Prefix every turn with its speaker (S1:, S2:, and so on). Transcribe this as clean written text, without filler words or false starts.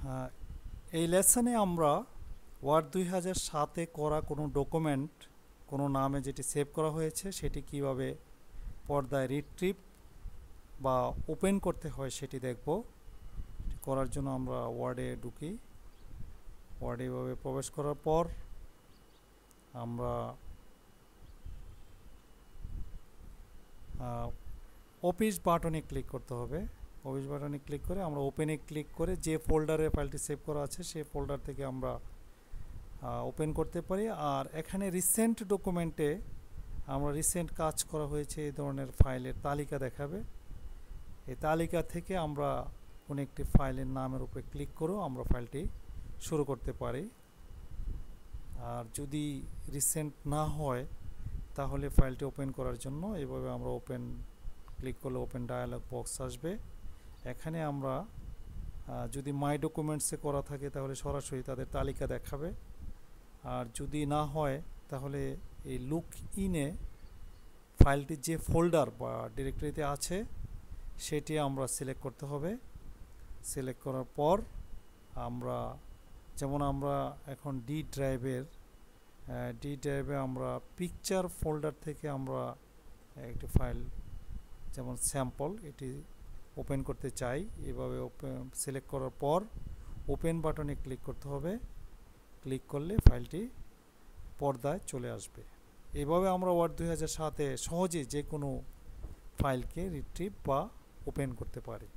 S1: আহ, এই লেসনে আমরা ওয়ার্ড 2007-এ করা কোনো ডকুমেন্ট কোনো নামে যেটি সেভ করা হয়েছে সেটি কিভাবে পর্দায় রিট্রিভ বা ওপেন করতে হয় সেটি দেখব। করার জন্য আমরা ওয়ার্ডে ঢুকি। ওয়ার্ডে এভাবে প্রবেশ করার পর আমরা অফিস বাটনে ক্লিক করতে হবে। অফিস বাটনে ক্লিক করে আমরা ওপেনে ক্লিক করে যে ফোল্ডারে ফাইলটি সেভ করা আছে সেই ফোল্ডার থেকে আমরা ওপেন করতে পারি। আর এখানে রিসেন্ট ডকুমেন্টে আমরা রিসেন্ট কাজ করা হয়েছে এই ধরনের ফাইলের তালিকা দেখাবে। এই তালিকা থেকে আমরা কোনো একটি ফাইলের নামের উপরে ক্লিক করেও আমরা ফাইলটি শুরু করতে পারি। আর যদি রিসেন্ট না হয় তাহলে ফাইলটি ওপেন করার জন্য এইভাবে আমরা ওপেন ক্লিক করলে ওপেন ডায়ালগ বক্স আসবে। এখানে আমরা যদি মাই ডকুমেন্টসে করা থাকে তাহলে সরাসরি তাদের তালিকা দেখাবে। আর যদি না হয় তাহলে এই লুক ইনে ফাইলটি যে ফোল্ডার বা ডিরেক্টরিতে আছে সেটি আমরা সিলেক্ট করতে হবে। সিলেক্ট করার পর আমরা আমরা এখন ডি ড্রাইভে আমরা পিকচার ফোল্ডার থেকে আমরা একটি ফাইল যেমন স্যাম্পল এটি ওপেন করতে চাই। এভাবে সিলেক্ট করার পর ওপেন বাটনে ক্লিক করতে হবে। ক্লিক করলে ফাইলটি পর্দায় চলে আসবে। এভাবে আমরা ওয়ার্ড 2007-এ সহজে যে কোনো ফাইলকে রিট্রিভ বা ওপেন করতে পারি।